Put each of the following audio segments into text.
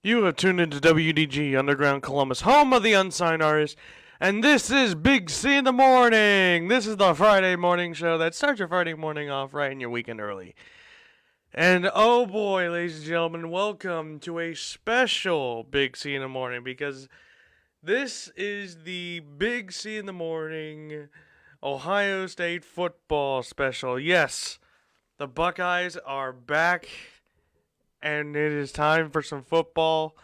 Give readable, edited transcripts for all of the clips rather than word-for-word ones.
You have tuned into WDG Underground Columbus, home of the unsigned artist, and this is Big C in the Morning. This is the Friday morning show that starts your Friday morning off right in your weekend early. And oh boy, ladies and gentlemen, welcome to a special Big C in the Morning, because this is the Big C in the Morning Ohio State football special. Yes, the Buckeyes are back, and it is time for some football.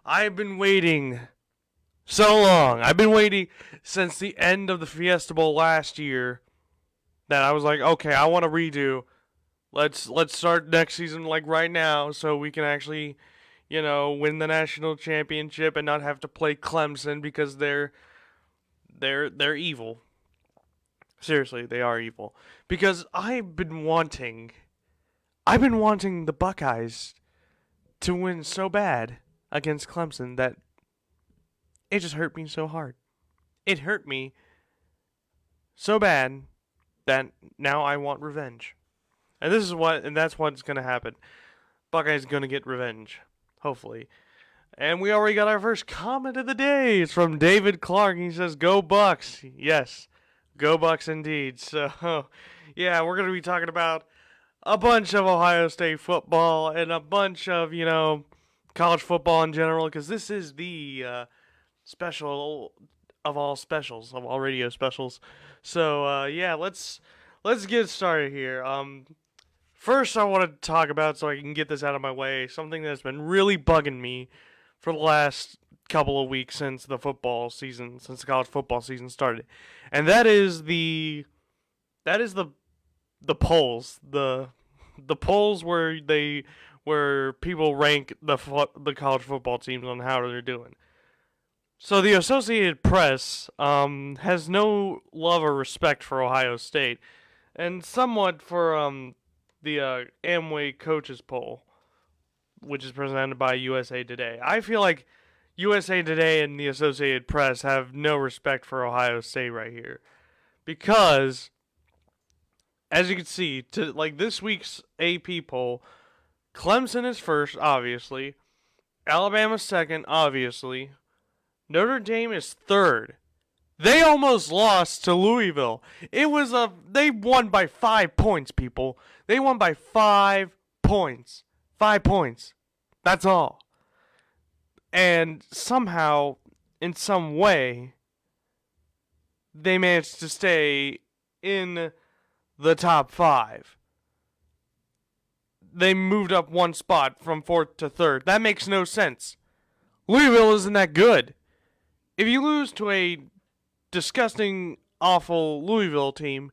I've been waiting so long. I've been waiting since the end of the Fiesta Bowl last year that I was like, okay, I want to redo. Let's start next season like right now so we can actually, win the national championship and not have to play Clemson because they're evil. Seriously, they are evil. Because I've been wanting the Buckeyes to win so bad against Clemson that it just hurt me so hard. It hurt me so bad that now I want revenge. And that's what's gonna happen. Buckeyes gonna get revenge, hopefully. And we already got our first comment of the day. It's from David Clark. He says, "Go Bucks!" Yes, go Bucks indeed. So, yeah, we're gonna be talking about a bunch of Ohio State football and a bunch of, college football in general, because this is the special of all specials, of all radio specials. So, yeah, let's get started here. First, I want to talk about, so I can get this out of my way, something that's been really bugging me for the last couple of weeks since the college football season started, and that is the polls, the polls where people rank the college football teams on how they're doing. So the Associated Press has no love or respect for Ohio State, and somewhat for the Amway coaches poll, which is presented by USA Today. I feel like USA Today and the Associated Press have no respect for Ohio State right here, because as you can see, this week's AP poll, Clemson is first, obviously. Alabama second, obviously. Notre Dame is third. They almost lost to Louisville. They won by 5 points, people. They won by 5 points. 5 points. That's all. And somehow, in some way, they managed to stay in the top 5. They moved up one spot from 4th to 3rd. That makes no sense. Louisville isn't that good. If you lose to a disgusting, awful Louisville team,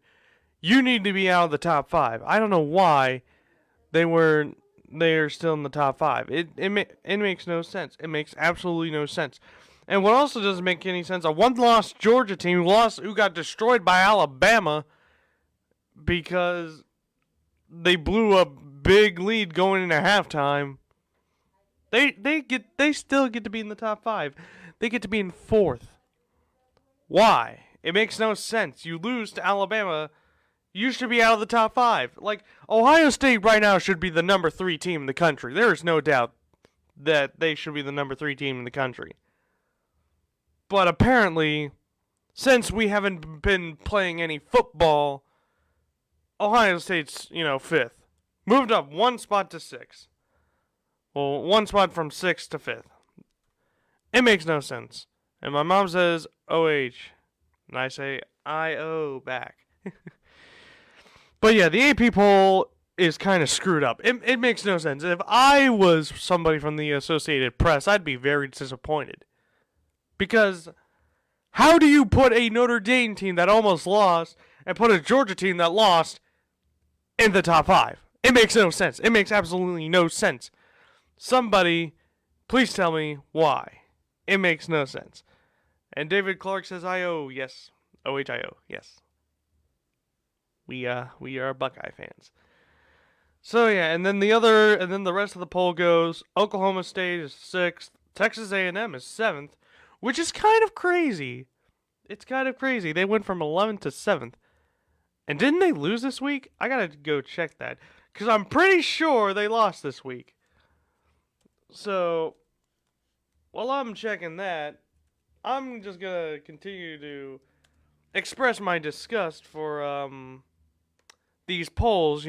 you need to be out of the top 5. I don't know why they are still in the top 5. It makes no sense. It makes absolutely no sense. And what also doesn't make any sense, a one-loss Georgia team who got destroyed by Alabama because they blew a big lead going into halftime. They still get to be in the top 5. They get to be in 4th. Why? It makes no sense. You lose to Alabama, you should be out of the top 5. Like, Ohio State right now should be the number 3 team in the country. There is no doubt that they should be the number 3 team in the country. But apparently, since we haven't been playing any football, Ohio State's, 5th. Moved up one spot to 6th. Well, one spot from 6th to 5th. It makes no sense. And my mom says OH. And I say IO back. But yeah, the AP poll is kind of screwed up. It makes no sense. If I was somebody from the Associated Press, I'd be very disappointed. Because how do you put a Notre Dame team that almost lost and put a Georgia team that lost in the top 5? It makes no sense. It makes absolutely no sense. Somebody, please tell me why. It makes no sense. And David Clark says IO, yes. OHIO, yes. We are Buckeye fans. So yeah, and then the rest of the poll goes, Oklahoma State is 6th, Texas A&M is 7th, which is kind of crazy. It's kind of crazy. They went from 11th to 7th. And didn't they lose this week? I gotta go check that, because I'm pretty sure they lost this week. So, while I'm checking that, I'm just gonna continue to express my disgust for these polls.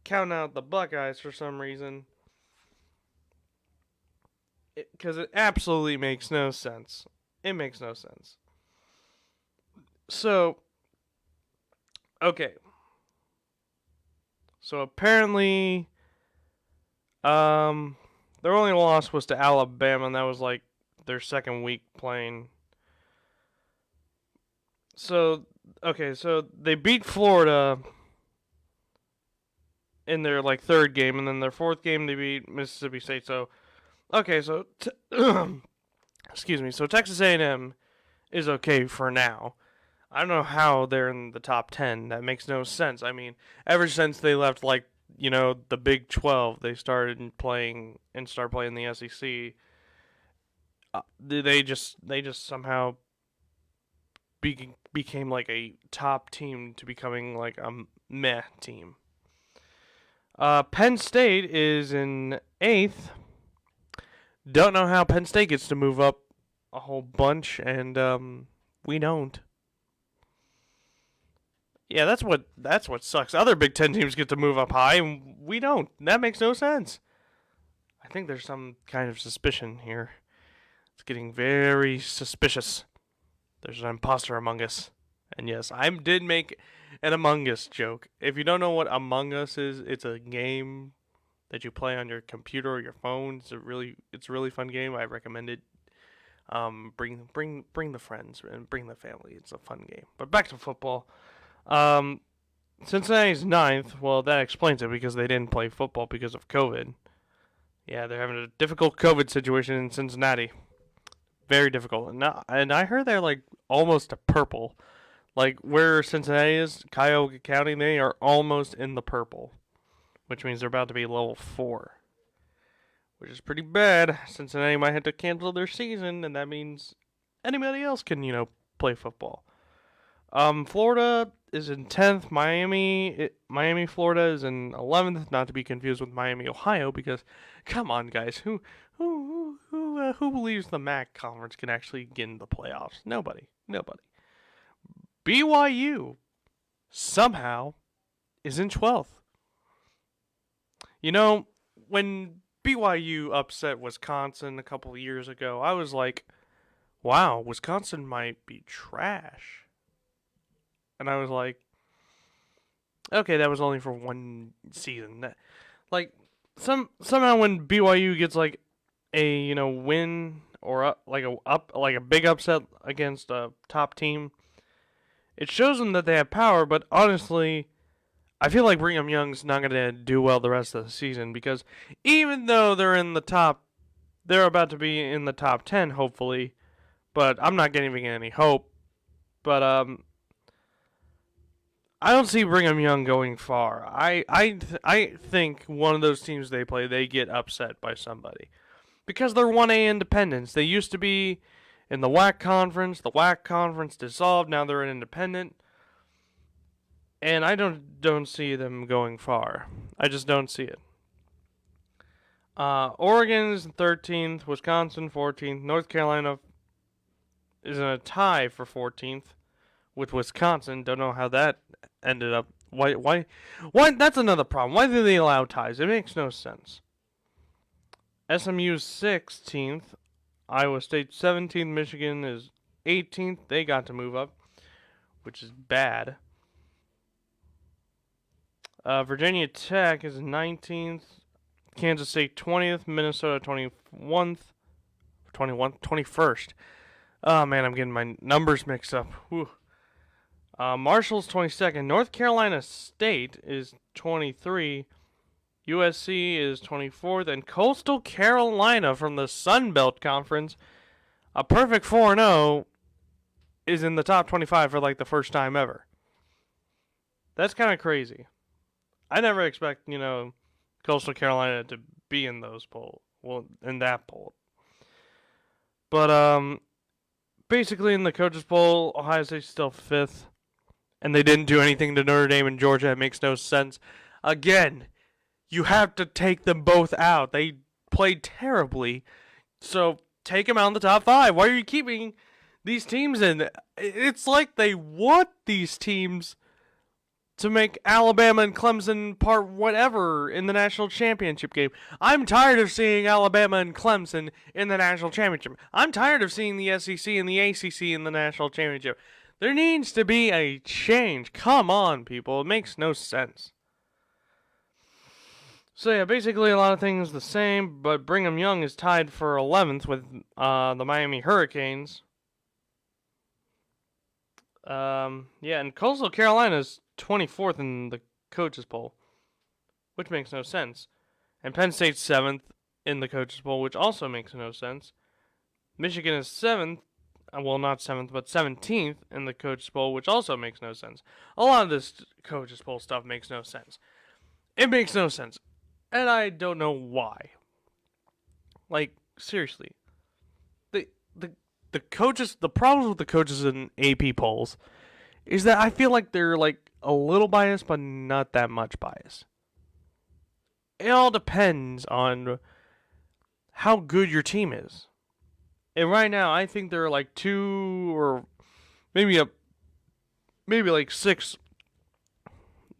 Counting out the Buckeyes for some reason, because it absolutely makes no sense. It makes no sense. So, okay. So apparently, their only loss was to Alabama, and that was like their second week playing. So, okay, so they beat Florida in their like third game, and then their fourth game they beat Mississippi State. So, okay, so excuse me. So Texas A&M is okay for now. I don't know how they're in the top 10. That makes no sense. I mean, ever since they left, like, the Big 12, they started playing the SEC. They just somehow became like a top team to becoming like a meh team. Penn State is in 8th. Don't know how Penn State gets to move up a whole bunch, and we don't. Yeah, that's what sucks. Other Big Ten teams get to move up high, and we don't. That makes no sense. I think there's some kind of suspicion here. It's getting very suspicious. There's an imposter among us. And yes, I did make an Among Us joke. If you don't know what Among Us is, it's a game that you play on your computer or your phone. It's a really fun game. I recommend it. Bring the friends and bring the family. It's a fun game. But back to football. Cincinnati's 9th. Well, that explains it because they didn't play football because of COVID. Yeah, they're having a difficult COVID situation in Cincinnati. Very difficult. And I heard they're like almost a purple. Like where Cincinnati is, Cuyahoga County, they are almost in the purple, which means they're about to be level 4, which is pretty bad. Cincinnati might have to cancel their season, and that means anybody else can, play football. Florida is in 10th. Miami, Florida is in 11th. Not to be confused with Miami, Ohio, because come on, guys, who believes the MAC conference can actually get in the playoffs? Nobody. BYU somehow is in 12th. When BYU upset Wisconsin a couple of years ago, I was like, wow, Wisconsin might be trash. And I was like, okay, that was only for one season. Somehow when BYU gets like a win or a big upset against a top team, it shows them that they have power. But honestly, I feel like Brigham Young's not going to do well the rest of the season, because even though they're about to be in the top 10 hopefully, but I'm not giving any hope. But I don't see Brigham Young going far. I think one of those teams they play, they get upset by somebody. Because they're 1A independents. They used to be in the WAC conference. The WAC conference dissolved. Now they're an independent. And I don't see them going far. I just don't see it. Oregon is 13th. Wisconsin 14th. North Carolina is in a tie for 14th with Wisconsin. Don't know how that ended up. Why? That's another problem. Why do they allow ties? It makes no sense. SMU's 16th. Iowa State 17th. Michigan is 18th. They got to move up, which is bad. Virginia Tech is 19th. Kansas State 20th. Minnesota 21st. Oh man, I'm getting my numbers mixed up. Whew. Marshall's 22nd. North Carolina State is 23. USC is 24th. And Coastal Carolina from the Sun Belt Conference, a perfect 4-0, is in the top 25 for like the first time ever. That's kind of crazy. I never expect, Coastal Carolina to be in those polls. Well, in that poll. But, basically in the coaches poll, Ohio State's still 5th. And they didn't do anything to Notre Dame and Georgia. It makes no sense. Again, you have to take them both out. They played terribly. So take them out in the top 5. Why are you keeping these teams in? It's like they want these teams to make Alabama and Clemson part whatever in the national championship game. I'm tired of seeing Alabama and Clemson in the national championship. I'm tired of seeing the SEC and the ACC in the national championship. There needs to be a change. Come on, people. It makes no sense. So yeah, basically a lot of things the same, but Brigham Young is tied for 11th with the Miami Hurricanes. Yeah, and Coastal Carolina is 24th in the coaches poll, which makes no sense. And Penn State's 7th in the coaches poll, which also makes no sense. Michigan is 7th, well, not 7th, but 17th in the coaches poll, which also makes no sense. A lot of this coaches poll stuff makes no sense. It makes no sense. And I don't know why. Like, seriously. The coaches, the problems with the coaches in AP polls is that I feel like they're like a little biased, but not that much bias. It all depends on how good your team is. And right now, I think there are like 2 or maybe like 6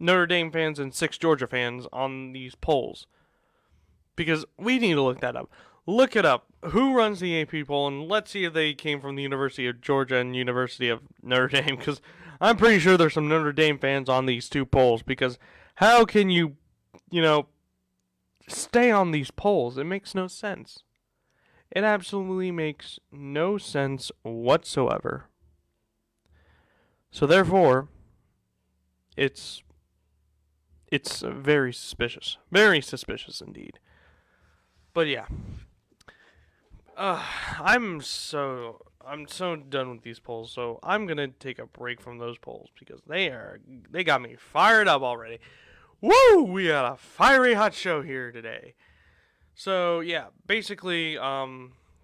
Notre Dame fans and 6 Georgia fans on these polls. Because we need to look that up. Look it up. Who runs the AP poll, and let's see if they came from the University of Georgia and University of Notre Dame. Because I'm pretty sure there's some Notre Dame fans on these 2 polls. Because how can you stay on these polls? It makes no sense. It absolutely makes no sense whatsoever. So therefore, it's very suspicious. Very suspicious indeed. But yeah. I'm so done with these polls, so I'm gonna take a break from those polls because they got me fired up already. Woo! We got a fiery hot show here today. So yeah, basically,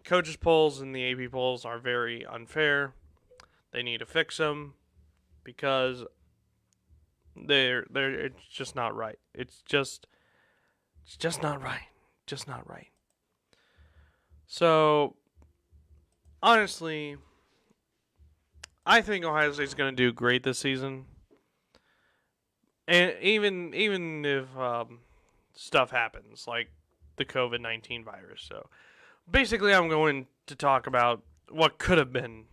coaches polls and the AP polls are very unfair. They need to fix them because they're it's just not right. It's just not right. Just not right. So, honestly, I think Ohio State's going to do great this season. And even if stuff happens, like the COVID-19 virus. So, basically, I'm going to talk about what could have been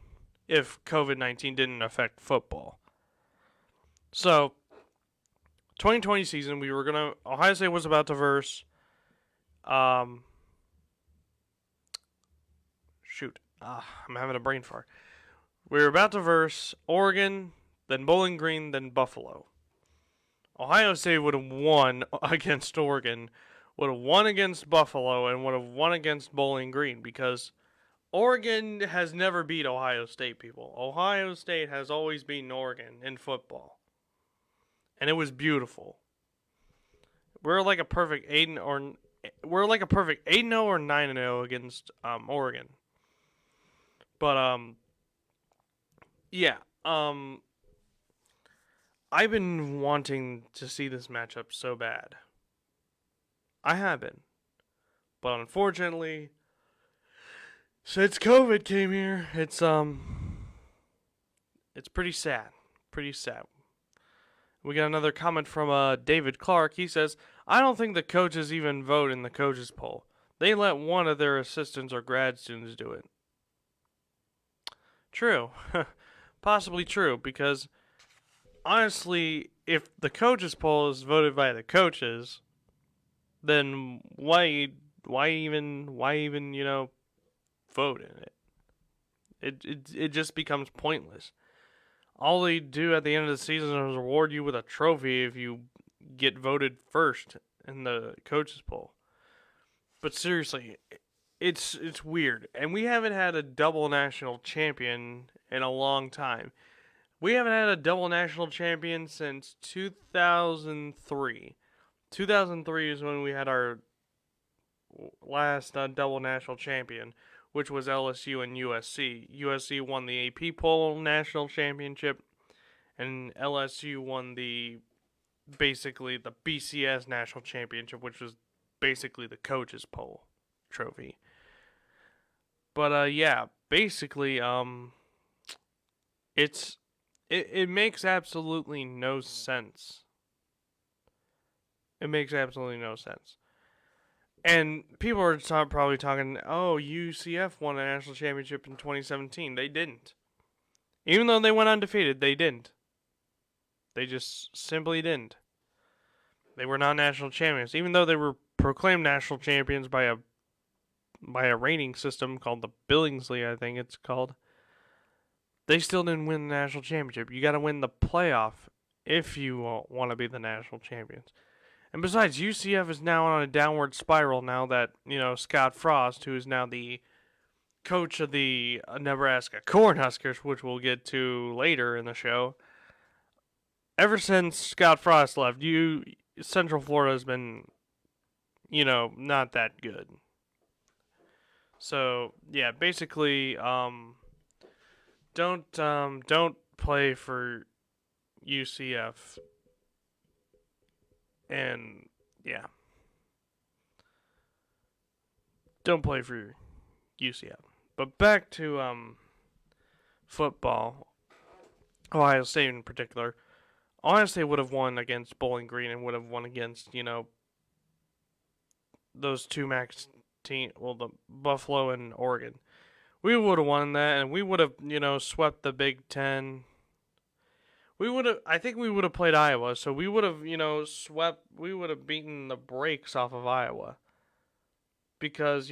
if COVID-19 didn't affect football. So, 2020 season, Ohio State was about to verse, I'm having a brain fart. We were about to verse Oregon, then Bowling Green, then Buffalo. Ohio State would have won against Oregon, would have won against Buffalo, and would have won against Bowling Green because Oregon has never beat Ohio State, people. Ohio State has always beaten Oregon in football. And it was beautiful. We're like a perfect 8-0 or 9-0 against Oregon. But yeah. I've been wanting to see this matchup so bad. I have been. But unfortunately, since COVID came here, it's pretty sad. Pretty sad. We got another comment from David Clark. He says, I don't think the coaches even vote in the coaches poll. They let one of their assistants or grad students do it. True. Possibly true, because honestly, if the coaches poll is voted by the coaches, then why even vote in it? It just becomes pointless. All they do at the end of the season is reward you with a trophy if you get voted first in the coaches poll. But seriously, it's weird. And we haven't had a double national champion in a long time. We haven't had a double national champion since 2003. 2003 is when we had our last double national champion, which was LSU and USC. USC won the AP poll national championship, and LSU won basically the BCS national championship, which was basically the coaches poll trophy. But yeah, basically, it makes absolutely no sense. It makes absolutely no sense. And people are probably talking, oh, UCF won a national championship in 2017. They didn't. Even though they went undefeated, they didn't. They just simply didn't. They were not national champions, even though they were proclaimed national champions by a rating system called the Billingsley, I think it's called. They still didn't win the national championship. You got to win the playoff if you want to be the national champions. And besides, UCF is now on a downward spiral now that, Scott Frost, who is now the coach of the Nebraska Cornhuskers, which we'll get to later in the show. Ever since Scott Frost left, Central Florida has been, not that good. So yeah, basically, don't play for UCF, and yeah, don't play for UCF. But back to football, Ohio State in particular. Ohio State would have won against Bowling Green and would have won against those two max team, well, the Buffalo and Oregon. We would have won that, and we would have swept the Big Ten. I think we would have played Iowa, so we would have swept. We would have beaten the brakes off of Iowa. Because,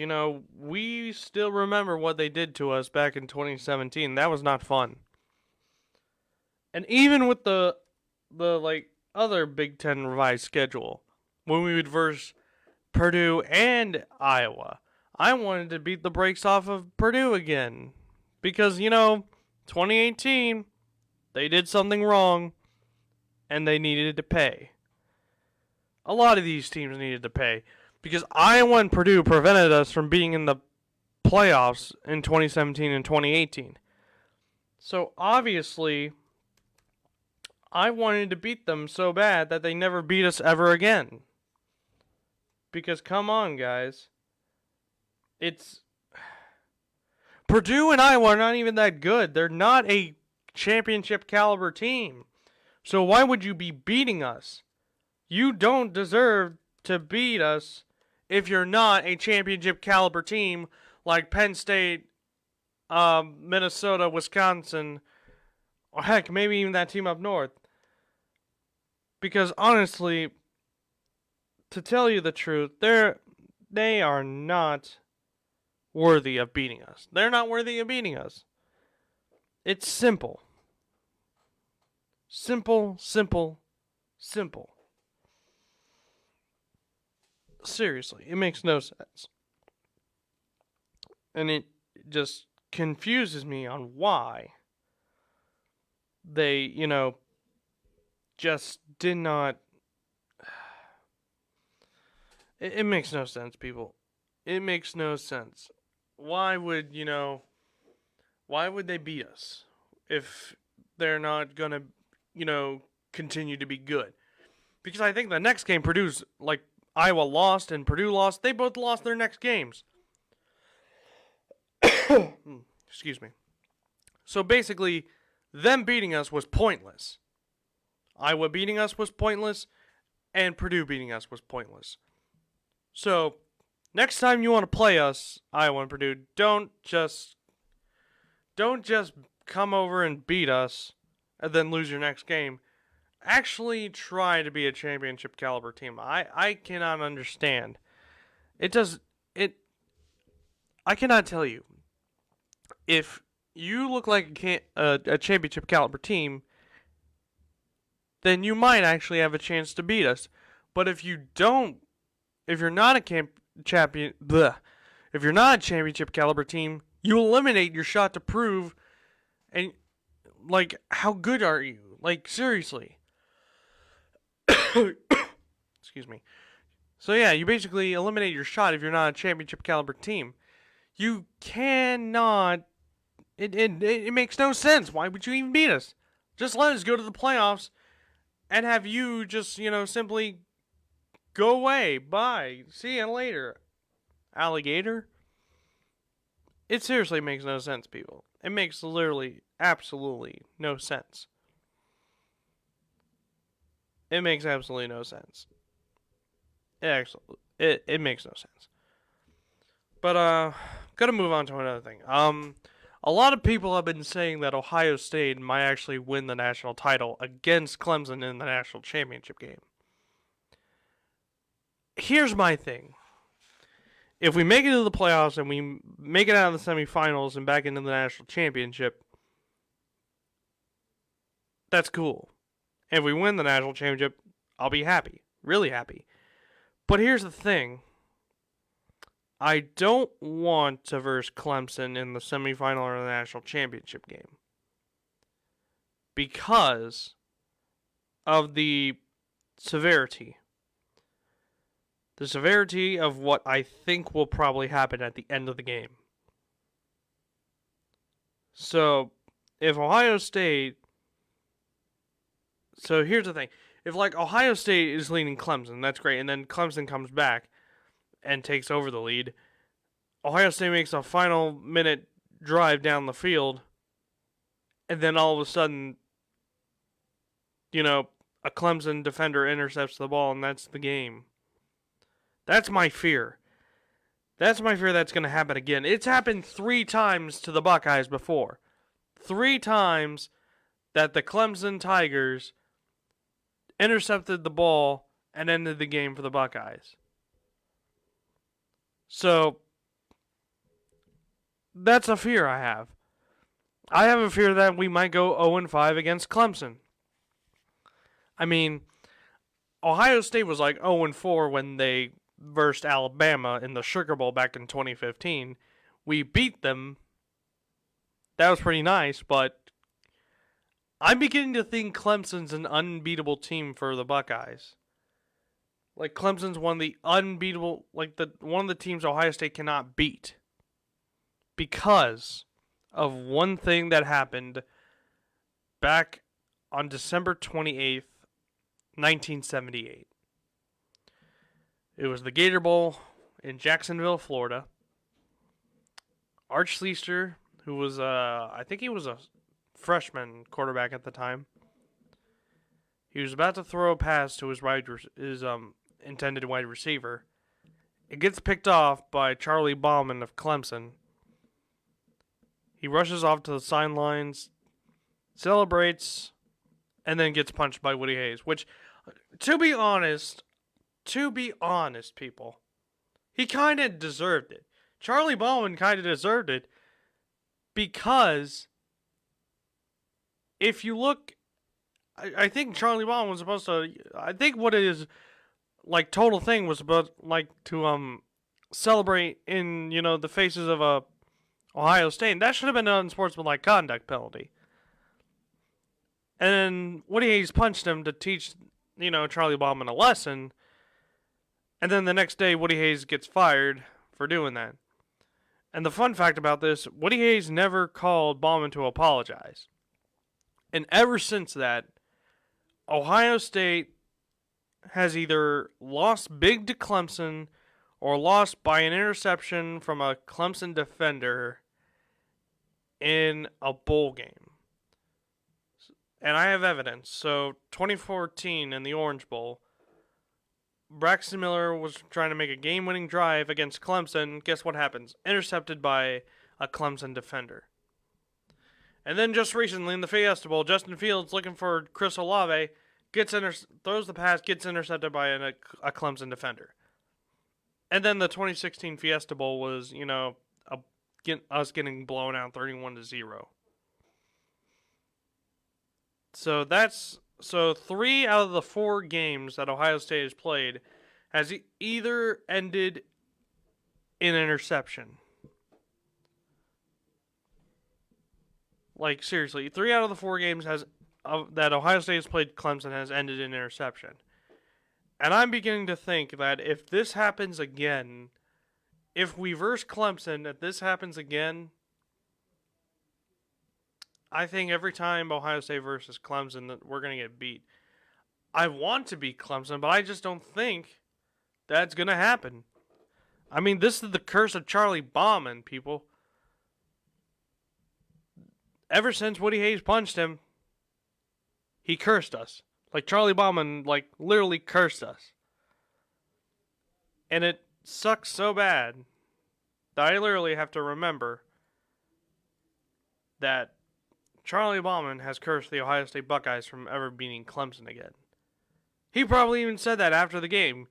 we still remember what they did to us back in 2017. That was not fun. And even with the other Big Ten revised schedule, when we would verse Purdue and Iowa, I wanted to beat the brakes off of Purdue again. Because, 2018, they did something wrong, and they needed to pay. A lot of these teams needed to pay. Because Iowa and Purdue prevented us from being in the playoffs in 2017 and 2018. So obviously, I wanted to beat them so bad that they never beat us ever again. Because come on, guys. Purdue and Iowa are not even that good. They're not a championship caliber team. So why would you be beating us? You don't deserve to beat us if you're not a championship caliber team like Penn State, Minnesota, Wisconsin, or heck, maybe even that team up north. Because honestly, to tell you the truth, they are not worthy of beating us. They're not worthy of beating us. It's simple. Simple, simple, simple. Seriously, it makes no sense. And it just confuses me on why they, just did not. It makes no sense, people. It makes no sense. Why would they beat us if they're not going to, continue to be good? Because I think the next game Purdue's, Iowa lost and Purdue lost. They both lost their next games. Excuse me. So basically, them beating us was pointless. Iowa beating us was pointless, and Purdue beating us was pointless. So, next time you want to play us, Iowa and Purdue, don't just come over and beat us and then lose your next game. Actually try to be a championship caliber team. I cannot understand. I cannot tell you. If you look like a championship caliber team, then you might actually have a chance to beat us. But if you don't, if you're not a if you're not a championship caliber team, you eliminate your shot to prove, and how good are you? Seriously. Excuse me. So yeah, you basically eliminate your shot if you're not a championship caliber team. You cannot. It makes no sense. Why would you even beat us? Just let us go to the playoffs and have you just, simply go away. Bye. See you later, alligator. It seriously makes no sense, people. It makes literally, absolutely no sense. It makes absolutely no sense. It makes no sense. But gotta move on to another thing. A lot of people have been saying that Ohio State might actually win the national title against Clemson in the national championship game. Here's my thing. If we make it to the playoffs and we make it out of the semifinals and back into the national championship, that's cool. If we win the national championship, I'll be happy. Really happy. But here's the thing. I don't want to verse Clemson in the semifinal or the national championship game. Because of the severity. The severity of what I think will probably happen at the end of the game. So, if Ohio State... So, here's the thing. If, Ohio State is leading Clemson, that's great, and then Clemson comes back and takes over the lead, Ohio State makes a final minute drive down the field, and then all of a sudden, a Clemson defender intercepts the ball, and that's the game. That's my fear. That's my fear that's going to happen again. It's happened 3 times to the Buckeyes before. 3 times that the Clemson Tigers intercepted the ball and ended the game for the Buckeyes. So, that's a fear I have. I have a fear that we might go 0-5 against Clemson. I mean, Ohio State was 0-4 when they versed Alabama in the Sugar Bowl back in 2015. We beat them. That was pretty nice, but I'm beginning to think Clemson's an unbeatable team for the Buckeyes. Clemson's one of the unbeatable, one of the teams Ohio State cannot beat. Because of one thing that happened back on December 28th, 1978. It was the Gator Bowl in Jacksonville, Florida. Arch Schlichter, who was, I think he was a freshman quarterback at the time. He was about to throw a pass to his intended wide receiver. It gets picked off by Charlie Bauman of Clemson. He rushes off to the sidelines, celebrates, and then gets punched by Woody Hayes. Which, to be honest, people, he kind of deserved it. Charlie Bauman kind of deserved it because if you look, I think Charlie Bauman was supposed to, I think what it is, total thing was about, to celebrate in, the faces of Ohio State. And that should have been an unsportsmanlike conduct penalty. And then Woody Hayes punched him to teach, Charlie Bauman a lesson. And then the next day, Woody Hayes gets fired for doing that. And the fun fact about this, Woody Hayes never called Bauman to apologize. And ever since that, Ohio State has either lost big to Clemson or lost by an interception from a Clemson defender in a bowl game. And I have evidence. So, 2014 in the Orange Bowl, Braxton Miller was trying to make a game-winning drive against Clemson. Guess what happens? Intercepted by a Clemson defender. And then just recently in the Fiesta Bowl, Justin Fields looking for Chris Olave, throws the pass, gets intercepted by a Clemson defender. And then the 2016 Fiesta Bowl was, us getting blown out 31-0. So 3 out of the 4 games that Ohio State has played has either ended in interception. Seriously, 3 out of the 4 games that Ohio State has played Clemson has ended in interception. And I'm beginning to think that if this happens again, if we verse Clemson, if this happens again, I think every time Ohio State versus Clemson that we're going to get beat. I want to beat Clemson, but I just don't think that's going to happen. I mean, this is the curse of Charlie Bauman, people. ever since Woody Hayes punched him, he cursed us. Like, Charlie Bauman, like, literally cursed us. And it sucks so bad that I literally have to remember that Charlie Bauman has cursed the Ohio State Buckeyes from ever beating Clemson again. He probably even said that after the game.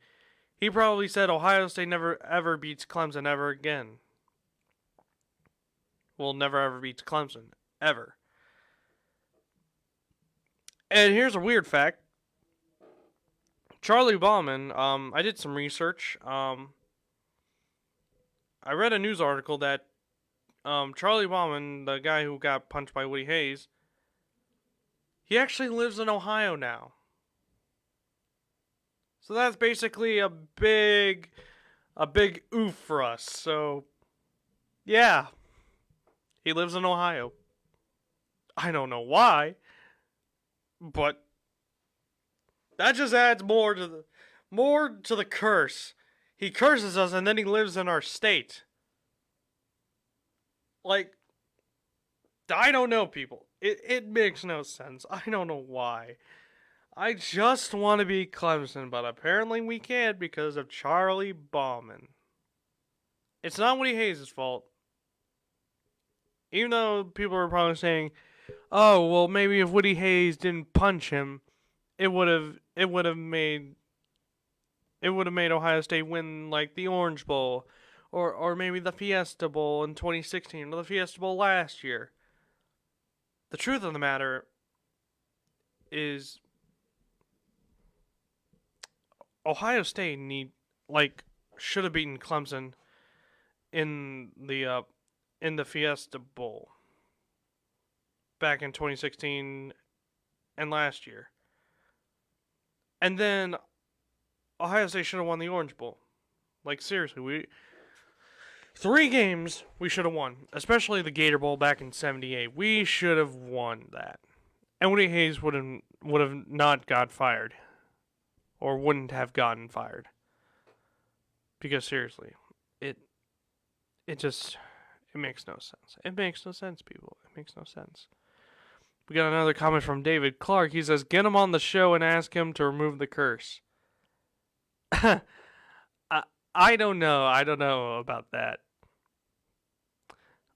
He probably said Ohio State never ever beats Clemson ever again. Well, never ever beats Clemson. Ever. And here's a weird fact. Charlie Bauman, I did some research. I read a news article that Charlie Bauman, the guy who got punched by Woody Hayes, he actually lives in Ohio now. So that's basically a big oof for us. So, yeah. He lives in Ohio. I don't know why, but that just adds more to the curse. He curses us and then he lives in our state. Like, I don't know, people. It makes no sense. I don't know why. I just want to be Clemson, but apparently we can't because of Charlie Bauman. It's not Woody Hayes' fault. Even though people are probably saying, "Oh, well, maybe if Woody Hayes didn't punch him, it would have made Ohio State win like the Orange Bowl, or maybe the Fiesta Bowl in 2016, or the Fiesta Bowl last year." The truth of the matter is, Ohio State should have beaten Clemson in the Fiesta Bowl back in 2016 and last year. And then Ohio State should have won the Orange Bowl. Like, seriously, 3 games we should have won, especially the Gator Bowl back in '78. We should have won that, and Woody Hayes would have not got fired, or wouldn't have gotten fired. Because seriously, it makes no sense. It makes no sense, people. It makes no sense. We got another comment from David Clark. He says, "Get him on the show and ask him to remove the curse." I don't know. I don't know about that.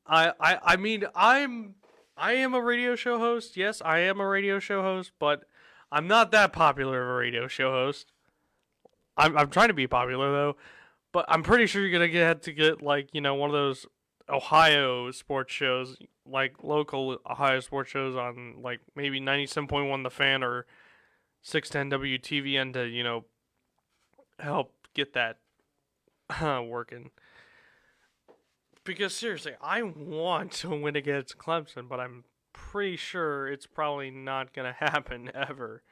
I mean, I am a radio show host. Yes, I am a radio show host, but I'm not that popular of a radio show host. I'm trying to be popular though, but I'm pretty sure you're gonna have to get like, one of those Ohio sports shows, like local Ohio sports shows on like maybe 97.1 The Fan or 610 WTVN to, help get that working. Because seriously, I want to win against Clemson, but I'm pretty sure it's probably not going to happen ever.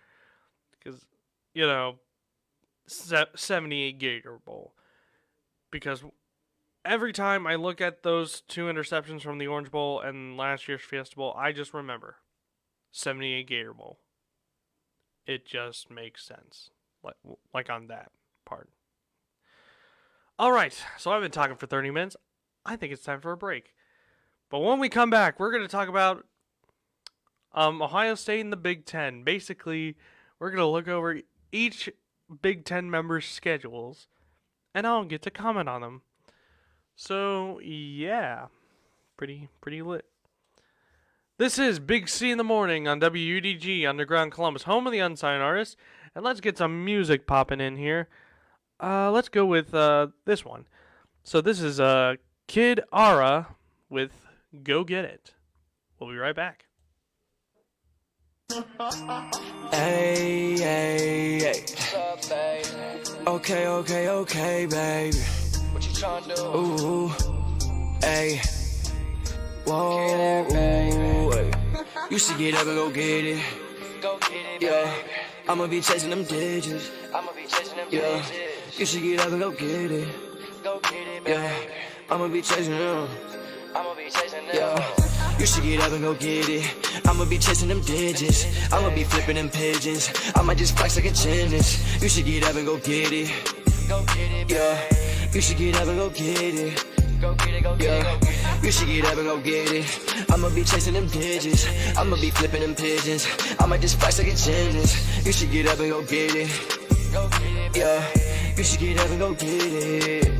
Because, 78 Gator Bowl. Because every time I look at those 2 interceptions from the Orange Bowl and last year's Fiesta Bowl, I just remember 78 Gator Bowl. It just makes sense. Like on that part. Alright, so I've been talking for 30 minutes. I think it's time for a break. But when we come back, we're going to talk about Ohio State and the Big Ten. Basically, we're going to look over each Big Ten member's schedules, and I'll get to comment on them. So, yeah, pretty lit. This is Big C in the Morning on WUDG Underground Columbus, home of the unsigned artist. And let's get some music popping in here. Let's go with this one. So this is Kid Ara with Go Get It. We'll be right back. Hey, hey, hey. What's up, baby? Okay, baby. What you trying to do? Ooh, hey. Whoa, hey. You should get up and go get it. Go get it, yeah. Baby. I'ma be chasing them digits. Yeah. You should get up and go get it. Go get it, baby. Yeah. I'ma be chasing them. Yeah. You should get up and go get it. I'ma be chasing them digits. I'ma be flipping them pigeons. I might just flex like a gymnast. You should get up and go get it. Go get it, yeah. You should get up and go get it. Yeah, you should get up and go get it. I'ma be chasing them digits. I'ma be flipping them pigeons. I might just flex like a gymnast. You should get up and go get it. Yeah, you should get up and go get it.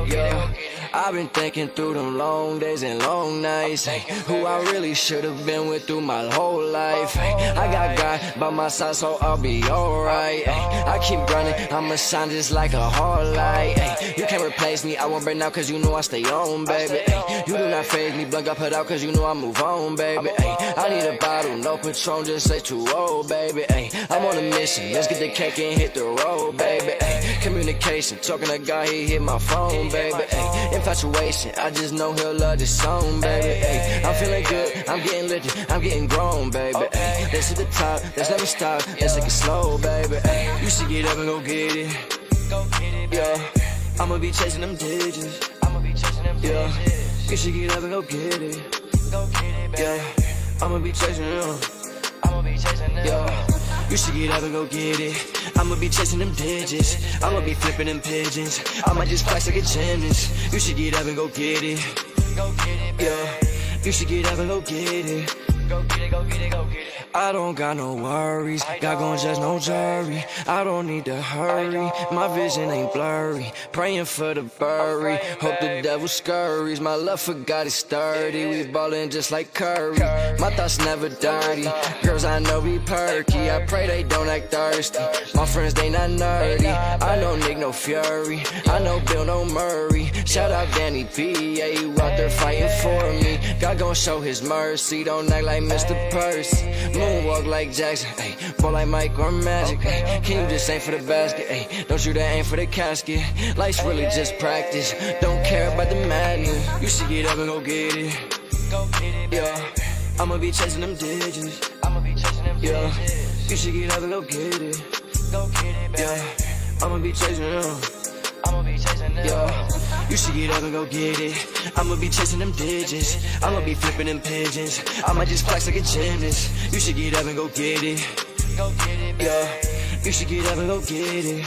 Yeah, I've been thinking through them long days and long nights. Who I really should have been with through my whole life. I got God by my side, so I'll be alright. I keep grinding, I'ma shine just like a hard light. You can't replace me, I won't burn out cause you know I stay on, baby. You do not phase me, blunt got put out cause you know I move on, baby. I need a bottle, no Patron, just say too old, baby. I'm on a mission, let's get the cake and hit the road, baby. Communication, talking to God, he hit my phone, baby. Infatuation, I just know he'll love this song, baby. I'm feeling good, I'm getting lifted, I'm getting grown, baby. Let's hit the top, let's never stop, let's take it slow, baby. You should get up and go get it. Yeah, I'ma be chasing them digits. Yeah, you should get up and go get it. Yeah, I'ma be chasing them. Yeah, you should get up and go get it. I'ma be chasing them digits. I'ma be flipping them pigeons. I'ma just flex like a gymnast. You should get up and go get it. Yeah, you should get up and go get it. I don't got no worries, God gon' judge no jury. I don't need to hurry, my vision ain't blurry. Praying for the bury, hope the devil scurries. My love for God is sturdy, we ballin' just like Curry. My thoughts never dirty, girls I know be perky. I pray they don't act thirsty, my friends they not nerdy. I know Nick no Fury, I know Bill no Murray. Shout out Danny B, yeah, you out there fighting for me. God gon' show his mercy, don't act like Mr. Percy. Moonwalk like Jackson, ayy, ball like Mike or Magic, ayy. Can you just aim for the basket, ayy? Don't you dare aim for the casket. Life's really just practice, don't care about the madness. You should get up and go get it. Yeah, I'ma be chasing them digits. Yeah, you should get up and go get it. Yeah, I'ma be chasing them. Yeah, you should get up and go get it. I'ma be chasing them digits. I'ma be flipping them pigeons. I'ma just flex like a gymnast. You should get up and go get it. Yeah, you should get up and go get it.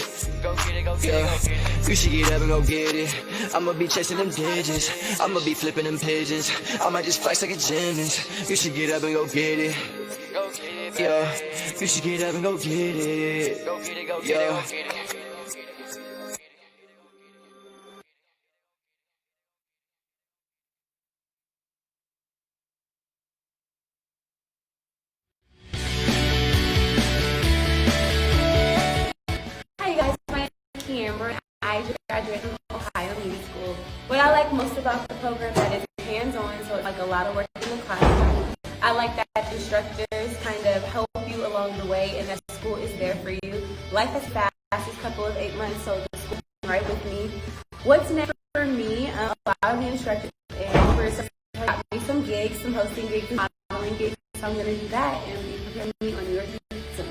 Yeah, you should get up and go get it. I'ma be chasing them digits. I'ma be flipping them pigeons. I might just flex like a gymnast. You should get up and go get it. Yeah, you should get up and go get it. Yeah. Hi guys, my name is Kiamber. I just graduated from Ohio Media School. What I like most about the program that is hands-on, so it's like a lot of work in the classroom. I like that instructors kind of help you along the way and that school is there for you. Life is fast, this couple of 8 months, so the school is right with me. What's next for me? A lot of the instructors and for got me some gigs, some hosting gigs, and modeling gigs, so I'm going to do that and be preparing me on your soon.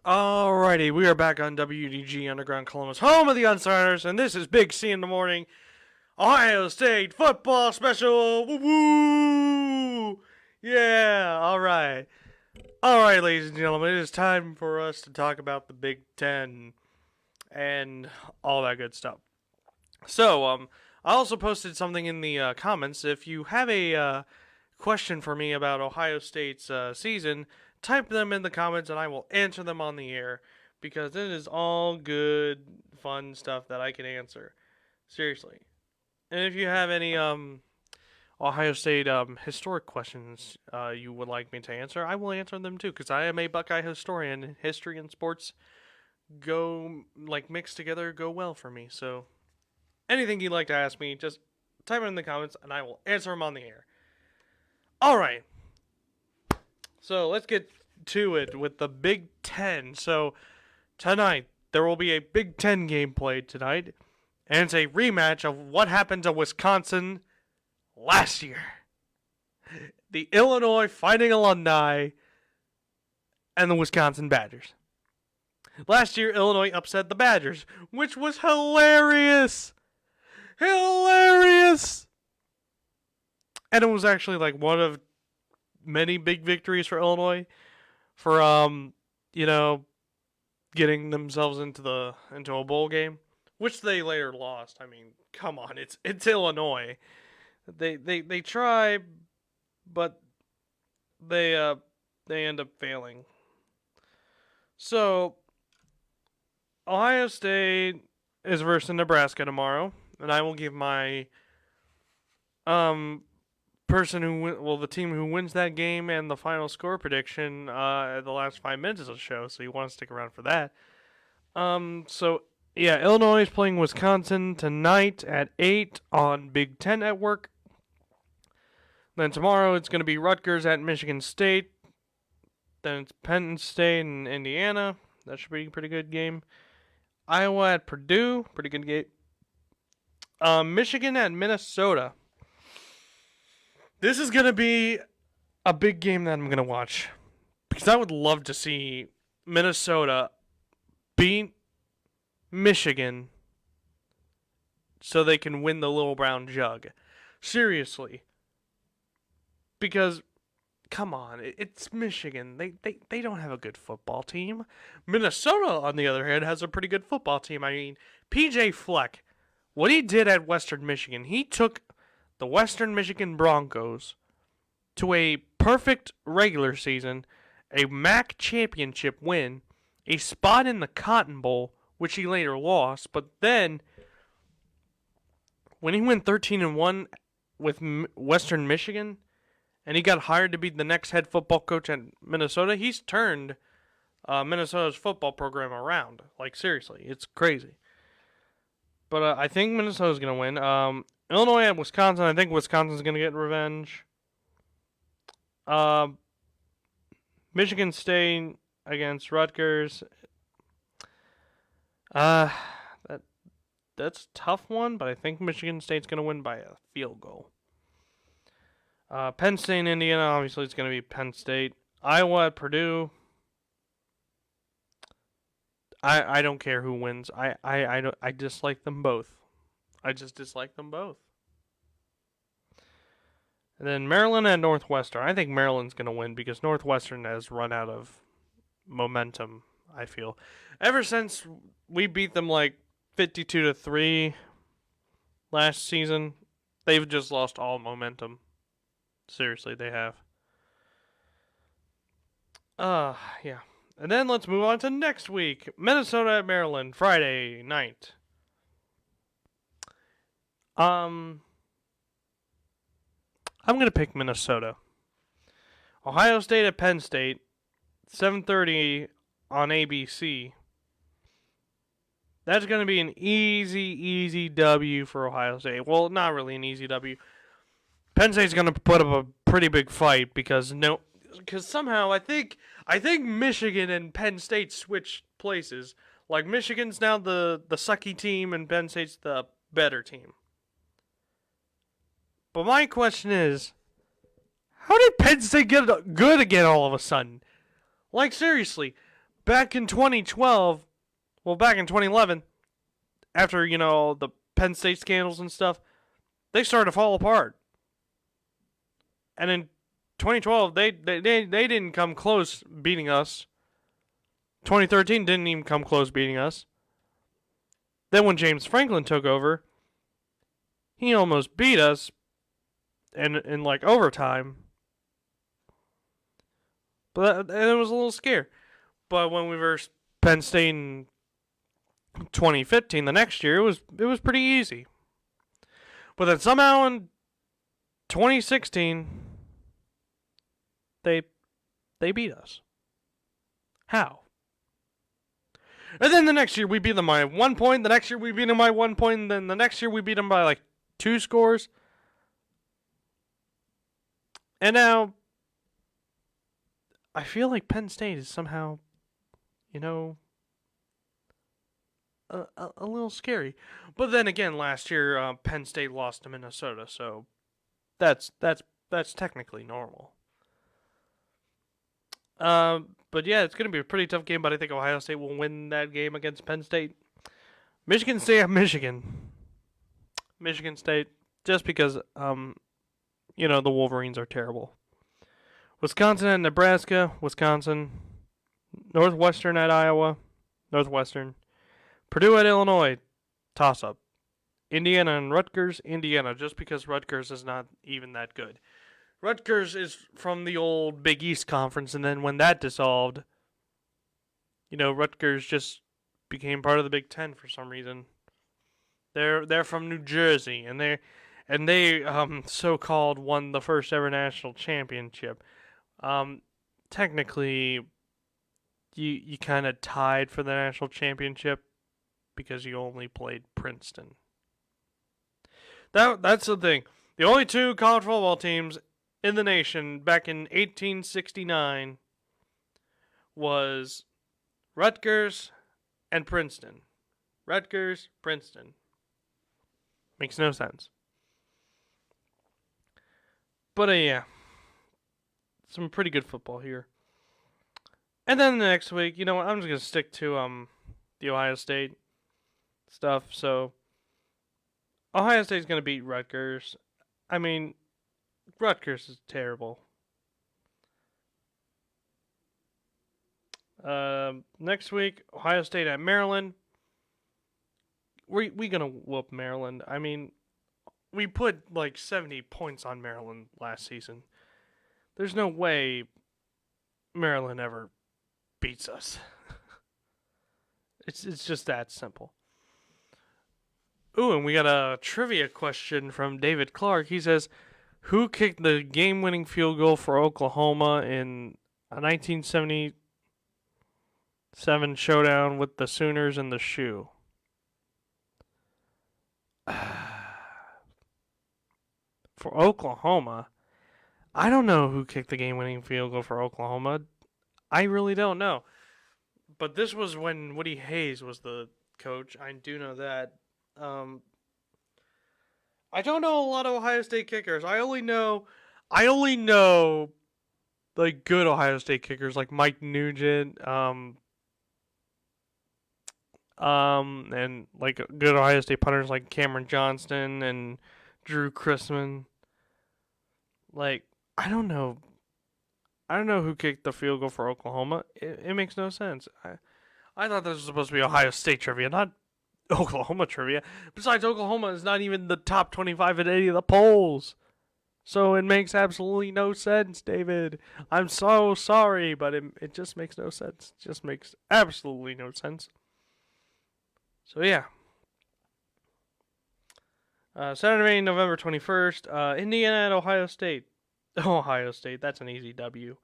Alrighty, we are back on WDG Underground Columbus, home of the Unsigners, and this is Big C in the Morning, Ohio State Football Special. Woo woo! Yeah, alright. Alright, ladies and gentlemen, it is time for us to talk about the Big Ten and all that good stuff. So, I also posted something in the comments. If you have a question for me about Ohio State's season, type them in the comments and I will answer them on the air, because it is all good, fun stuff that I can answer. Seriously. And if you have any Ohio State historic questions you would like me to answer, I will answer them too, because I am a Buckeye historian. History and sports go, like, mixed together, go well for me. So, anything you'd like to ask me, just type it in the comments and I will answer them on the air. All right. So let's get to it with the Big Ten. So tonight, there will be a Big Ten game played tonight, and it's a rematch of what happened to Wisconsin last year. The Illinois Fighting Alumni and the Wisconsin Badgers. Last year, Illinois upset the Badgers, which was hilarious. Hilarious! And it was actually like one of many big victories for Illinois for getting themselves into a bowl game, which they later lost. I mean, come on, it's Illinois. They try, but they end up failing. So Ohio State is versus Nebraska tomorrow, and I will give my the team who wins that game and the final score prediction at the last 5 minutes of the show, so you want to stick around for that. Illinois is playing Wisconsin tonight at 8 on Big Ten Network. Then tomorrow it's going to be Rutgers at Michigan State. Then it's Penn State and Indiana. That should be a pretty good game. Iowa at Purdue, pretty good game. Michigan at Minnesota. This is going to be a big game that I'm going to watch, because I would love to see Minnesota beat Michigan so they can win the Little Brown Jug. Seriously. Because, come on, it's Michigan. They don't have a good football team. Minnesota, on the other hand, has a pretty good football team. I mean, PJ Fleck, what he did at Western Michigan, he took the Western Michigan Broncos to a perfect regular season, a MAC championship win, a spot in the Cotton Bowl, which he later lost, but then when he went 13-1 with Western Michigan and he got hired to be the next head football coach at Minnesota, he's turned Minnesota's football program around. Like, seriously, it's crazy. But I think Minnesota's going to win. Illinois at Wisconsin. I think Wisconsin's going to get revenge. Michigan State against Rutgers. That's a tough one, but I think Michigan State's going to win by a field goal. Penn State and Indiana, obviously it's going to be Penn State. Iowa at Purdue. I don't care who wins. I dislike them both. I just dislike them both. And then Maryland at Northwestern. I think Maryland's going to win because Northwestern has run out of momentum, I feel. Ever since we beat them like 52-3 last season, they've just lost all momentum. Seriously, they have. Yeah. And then let's move on to next week. Minnesota at Maryland, Friday night. I'm going to pick Minnesota. Ohio State at Penn State, 7:30 on ABC. That's going to be an easy W for Ohio State. Well, not really an easy W. Penn State's going to put up a pretty big fight because somehow I think Michigan and Penn State switched places. Like, Michigan's now the sucky team and Penn State's the better team. But my question is, how did Penn State get good again all of a sudden? Like, seriously, back in 2011, after, the Penn State scandals and stuff, they started to fall apart. And in 2012, they didn't come close beating us. 2013 didn't even come close beating us. Then when James Franklin took over, he almost beat us in like overtime. But it was a little scary. But when we versed Penn State in 2015, the next year, it was pretty easy. But then somehow in 2016, they beat us. How? And then the next year we beat them by 1 point. The next year we beat them by 1 point. And then the next year we beat them by like 2 scores. And now I feel like Penn State is somehow, you know, a little scary. But then again, last year Penn State lost to Minnesota, so that's technically normal. But yeah, it's going to be a pretty tough game, but I think Ohio State will win that game against Penn State. Michigan State at Michigan. Michigan State, just because, you know, the Wolverines are terrible. Wisconsin at Nebraska. Wisconsin. Northwestern at Iowa. Northwestern. Purdue at Illinois. Toss-up. Indiana and Rutgers. Indiana, just because Rutgers is not even that good. Rutgers is from the old Big East Conference, and then when that dissolved, you know, Rutgers just became part of the Big Ten for some reason. They're from New Jersey, and they so-called won the first ever national championship. Technically, you kind of tied for the national championship because you only played Princeton. That's the thing. The only two college football teams in the nation back in 1869 was Rutgers and Princeton. Rutgers, Princeton. Makes no sense. But yeah, some pretty good football here. And then the next week, you know what, I'm just going to stick to the Ohio State stuff. So Ohio State's going to beat Rutgers. I mean, Rutgers is terrible. Next week, Ohio State at Maryland. We gonna whoop Maryland. I mean, we put like 70 points on Maryland last season. There's no way Maryland ever beats us. It's just that simple. Ooh, and we got a trivia question from David Clark. He says, who kicked the game-winning field goal for Oklahoma in a 1977 showdown with the Sooners and the Shoe? For Oklahoma, I don't know who kicked the game-winning field goal for Oklahoma. I really don't know. But this was when Woody Hayes was the coach. I do know that. I don't know a lot of Ohio State kickers. I only know like good Ohio State kickers like Mike Nugent, and like good Ohio State punters like Cameron Johnston and Drew Chrisman. Like I don't know who kicked the field goal for Oklahoma. It makes no sense. I thought this was supposed to be Ohio State trivia, not Oklahoma trivia. Besides, Oklahoma is not even the top 25 in any of the polls. So it makes absolutely no sense, David. I'm so sorry, but it just makes no sense. It just makes absolutely no sense. So yeah. Saturday, November 21st, Indiana at Ohio State. Ohio State, that's an easy W.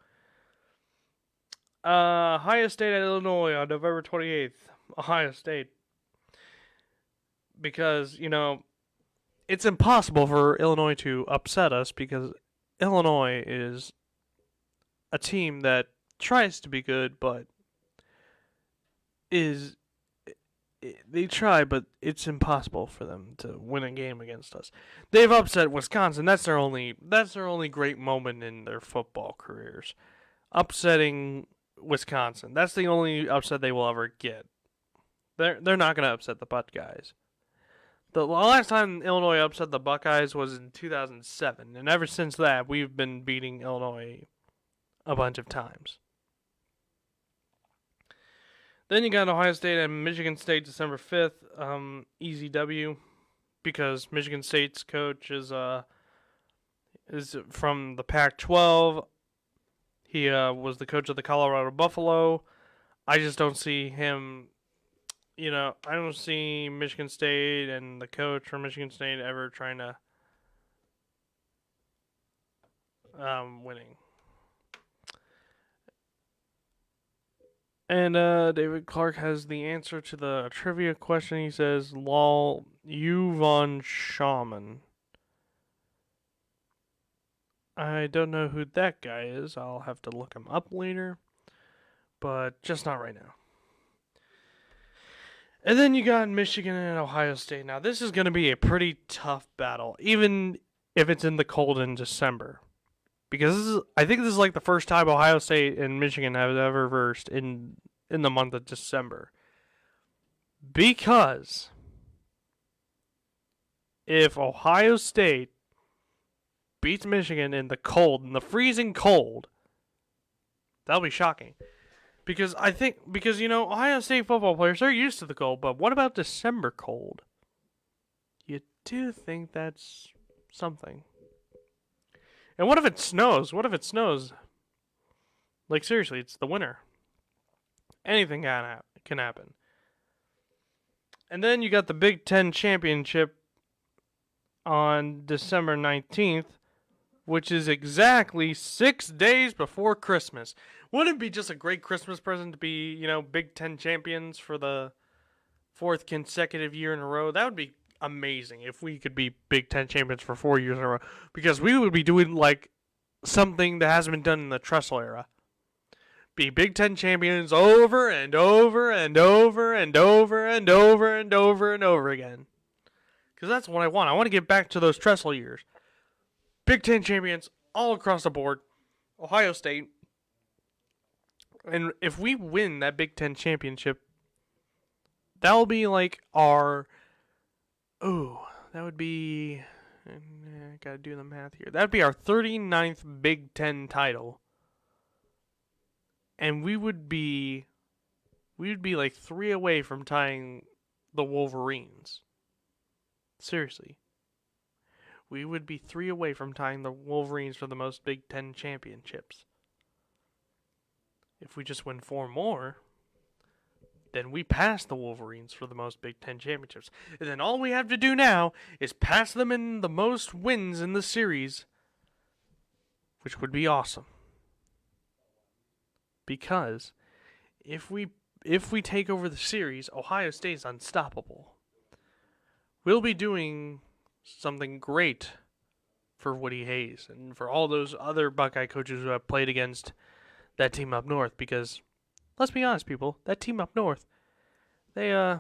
Ohio State at Illinois on November 28th. Ohio State. Because, you know, it's impossible for Illinois to upset us because Illinois is a team that tries to be good, but they try, but it's impossible for them to win a game against us. They've upset Wisconsin. That's their only great moment in their football careers. Upsetting Wisconsin. That's the only upset they will ever get. They're not going to upset the Buckeyes. The last time Illinois upset the Buckeyes was in 2007, and ever since that, we've been beating Illinois a bunch of times. Then you got Ohio State and Michigan State December 5th. Easy W, because Michigan State's coach is from the Pac-12. He was the coach of the Colorado Buffalo. I just don't see him. You know, I don't see Michigan State and the coach from Michigan State ever trying to winning. And David Clark has the answer to the trivia question. He says, "Lol, you von Shaman." I don't know who that guy is. I'll have to look him up later, but just not right now. And then you got Michigan and Ohio State. Now, this is going to be a pretty tough battle, even if it's in the cold in December. Because I think this is like the first time Ohio State and Michigan have ever versed in the month of December. Because if Ohio State beats Michigan in the cold, in the freezing cold, that'll be shocking. Because Ohio State football players, they're used to the cold, but what about December cold? You do think that's something. And what if it snows? Like, seriously, it's the winter. Anything can happen. And then you got the Big Ten Championship on December 19th, which is exactly 6 days before Christmas. Wouldn't it be just a great Christmas present to be, Big Ten champions for the 4th consecutive year in a row? That would be amazing if we could be Big Ten champions for 4 years in a row. Because we would be doing, like, something that hasn't been done in the Tressel era. Be Big Ten champions over and over and over and over and over and over and over again. Because that's what I want. I want to get back to those Tressel years. Big Ten champions all across the board. Ohio State. And if we win that Big Ten championship, that'll be like our... Ooh, that would be... I gotta do the math here. That'd be our 39th Big Ten title. And we would be like 3 away from tying the Wolverines. Seriously. We would be 3 away from tying the Wolverines for the most Big Ten championships. If we just win 4 more, then we pass the Wolverines for the most Big Ten championships. And then all we have to do now is pass them in the most wins in the series, which would be awesome. Because if we take over the series, Ohio State's unstoppable. We'll be doing something great for Woody Hayes and for all those other Buckeye coaches who have played against that team up north. Because let's be honest, people, that team up north, they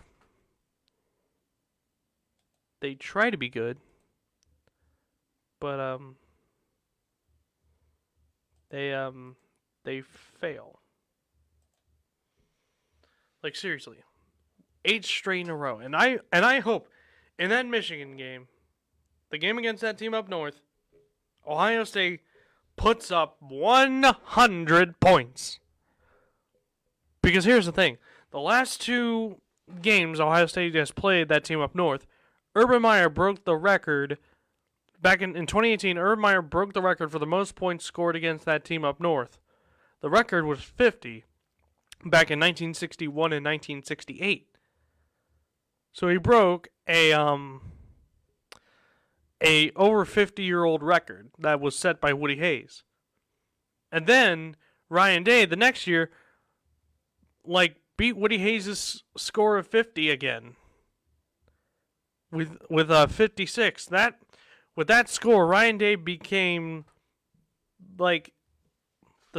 try to be good, but they fail. Like, seriously, 8 straight in a row, and I hope in that Michigan game, the game against that team up north, Ohio State puts up 100 points. Because here's the thing. The last 2 games Ohio State has played that team up north, Urban Meyer broke the record. Back in 2018, Urban Meyer broke the record for the most points scored against that team up north. The record was 50 back in 1961 and 1968. So he broke a over 50-year-old record that was set by Woody Hayes. And then Ryan Day the next year beat Woody Hayes' score of 50 again. With 56. With that score, Ryan Day became the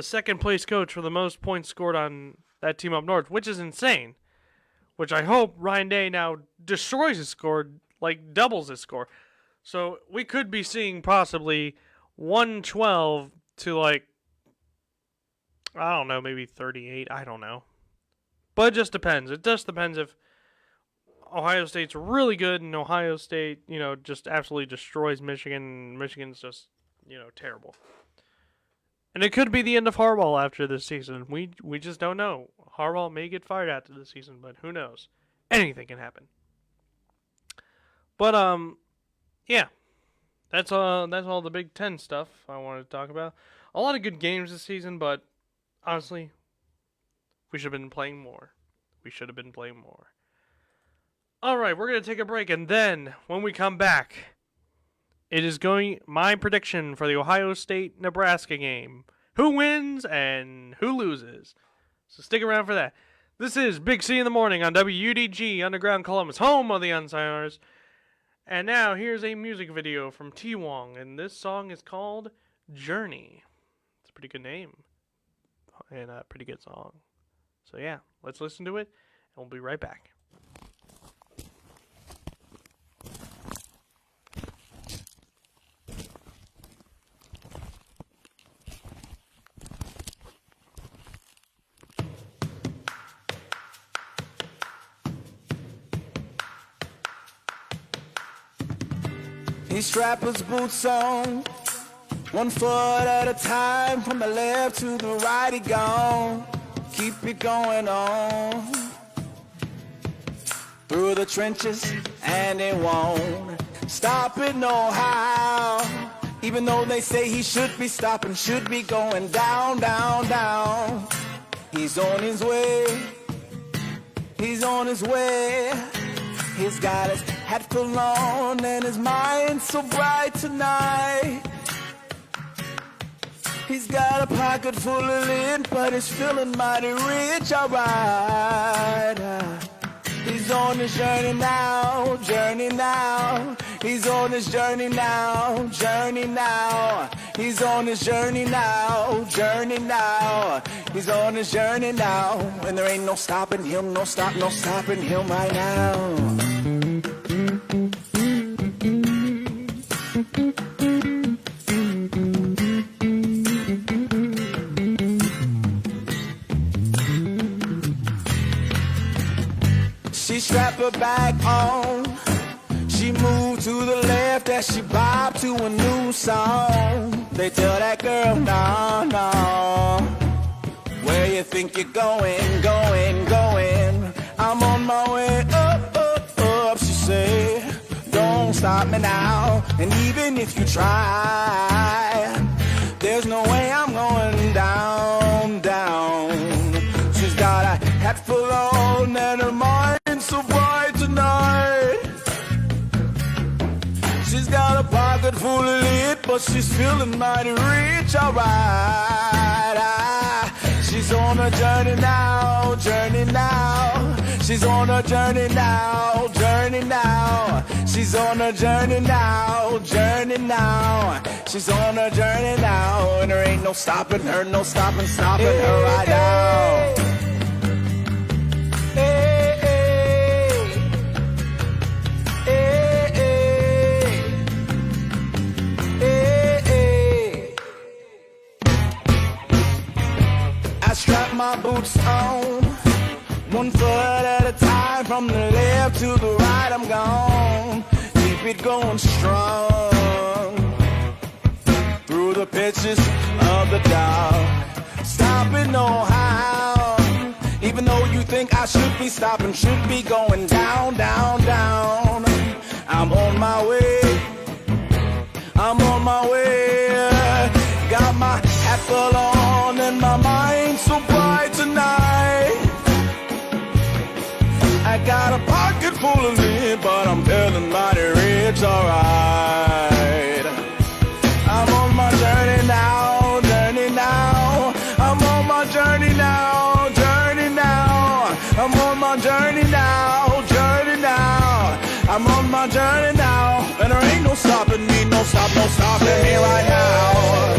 second place coach for the most points scored on that team up north, which is insane. Which I hope Ryan Day now destroys his score, doubles his score. So we could be seeing possibly 112 to I don't know, maybe 38. I don't know. But it just depends. It just depends if Ohio State's really good and Ohio State, just absolutely destroys Michigan and Michigan's just, terrible. And it could be the end of Harbaugh after this season. We just don't know. Harbaugh may get fired after this season, but who knows? Anything can happen. But yeah. That's all the Big Ten stuff I wanted to talk about. A lot of good games this season, but honestly, we should have been playing more. Alright, we're going to take a break, and then, when we come back, it is my prediction for the Ohio State-Nebraska game. Who wins and who loses? So stick around for that. This is Big C in the Morning on WUDG Underground Columbus, home of the Unsigners. And now here's a music video from T Wong, and this song is called Journey. It's a pretty good name and a pretty good song. So yeah, let's listen to it, and we'll be right back. He strapped his boots on, 1 foot at a time, from the left to the right he gone. Keep it going on, through the trenches, and it won't stop it no how. Even though they say he should be stopping, should be going down, down, down. He's on his way, he's on his way. He's got his hat full on and his mind so bright tonight. He's got a pocket full of lint, but he's feeling mighty rich, alright. He's on his journey now, journey now. He's on his journey now, journey now. He's on his journey now, journey now. He's on his journey now, and there ain't no stopping him, no stopping him right now. She strapped her bag on, she moved to the left as she bobbed to a new song. They tell that girl, no, no, where you think you're going, going, going? I'm on my way up, up, up, she said, don't stop me now. And even if you try, there's no way I'm going down, down. She's got a hat full on and her mind so bright tonight. She's got a pocket full of lint, but she's feeling mighty rich, alright. She's on a journey now, journey now. She's on a journey now, journey now. She's on a journey now, journey now. She's on a journey now, and there ain't no stopping her, no stopping her right now. I strap my boots on, 1 foot at a time, from the left to the right I'm gone. Keep it going strong, through the pitches of the dark. Stopping no how, even though you think I should be stopping, should be going down, down, down. I'm on my way, I'm on my way. Got my hat full on and my mind so bright tonight. I got a pocket full of lint, but I'm feeling mighty rich, alright. I'm on my journey now, journey now. I'm on my journey now, journey now. I'm on my journey now, journey now. I'm on my journey now, and there ain't no stopping me, no stopping me right now.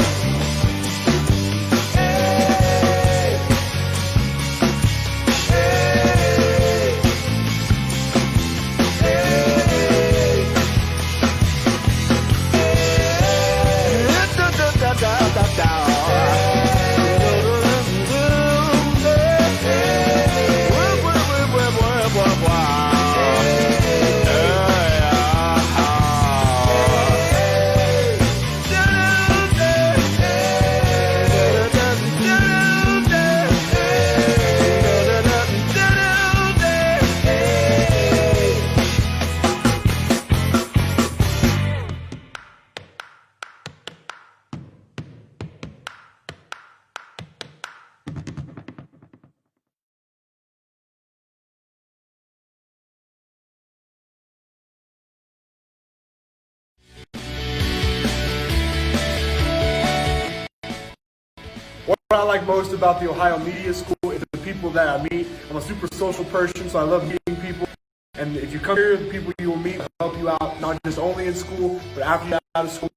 What I like most about the Ohio Media School is the people that I meet. I'm a super social person, so I love meeting people. And if you come here, the people you will meet will help you out, not just only in school, but after you're out of school.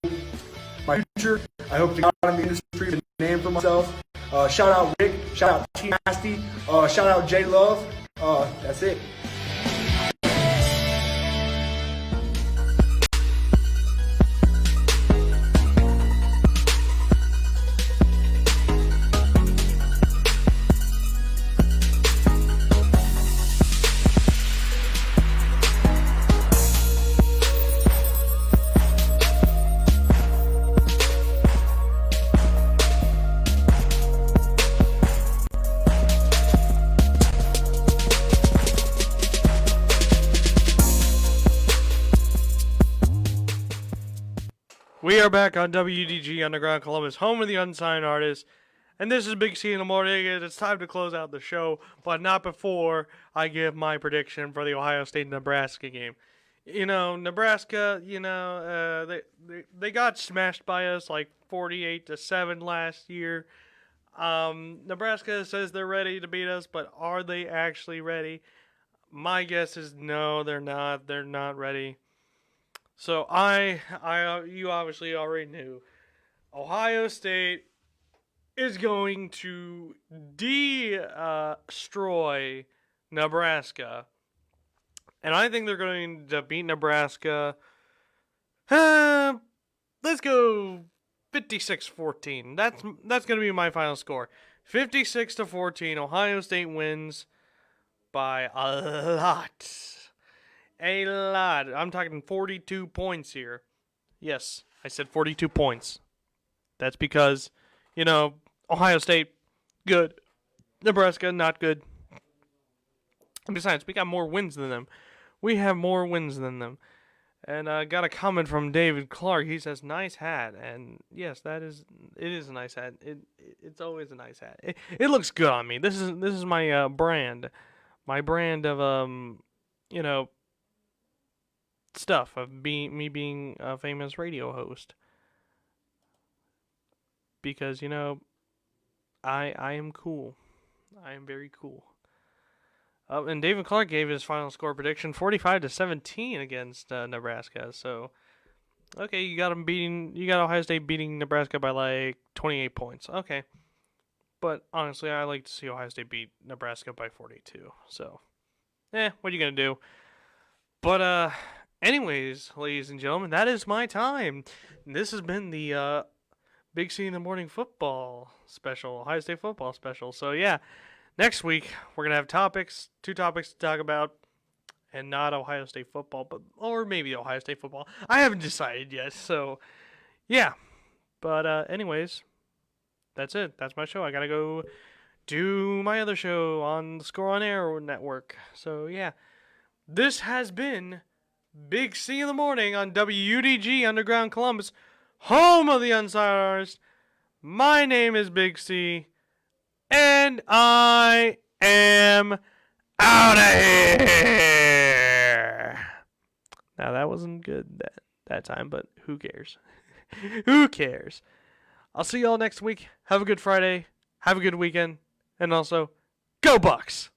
My future, I hope to get out in the industry, make a name for myself. Shout out Rick, shout out T Nasty, shout out J Love. That's it. We are back on WDG Underground Columbus, home of the unsigned artists. And this is Big C in the morning, and it's time to close out the show, but not before I give my prediction for the Ohio State-Nebraska game. You know, Nebraska, they got smashed by us like 48-7 last year. Nebraska says they're ready to beat us, but are they actually ready? My guess is no, they're not. They're not ready. So you obviously already knew. Ohio State is going to destroy Nebraska. And I think they're going to beat Nebraska. Let's go 56-14. That's going to be my final score. 56-14. Ohio State wins by a lot. A lot. I'm talking 42 points here. Yes, I said 42 points. That's because, Ohio State, good. Nebraska, not good. And besides, we got more wins than them. We have more wins than them. And I got a comment from David Clark. He says, "Nice hat." And yes, it is a nice hat. It's always a nice hat. It looks good on me. This is my brand. My brand of stuff of me being a famous radio host. Because, I am cool. I am very cool. And David Clark gave his final score prediction 45-17 against Nebraska. So, okay, you got Ohio State beating Nebraska by like 28 points. Okay. But honestly, I like to see Ohio State beat Nebraska by 42. So, what are you going to do? But anyways, ladies and gentlemen, that is my time. This has been the Big C in the Morning football special, Ohio State football special. So yeah, next week we're gonna have two topics to talk about, and not Ohio State football, or maybe Ohio State football. I haven't decided yet. So yeah, but anyways, that's it. That's my show. I gotta go do my other show on the Score on Air network. So yeah, this has been Big C in the Morning on WUDG Underground Columbus, home of the unsigned artist. My name is Big C, and I am out of here. Now that wasn't good that time, but who cares? Who cares? I'll see y'all next week. Have a good Friday. Have a good weekend. And also, go Bucks!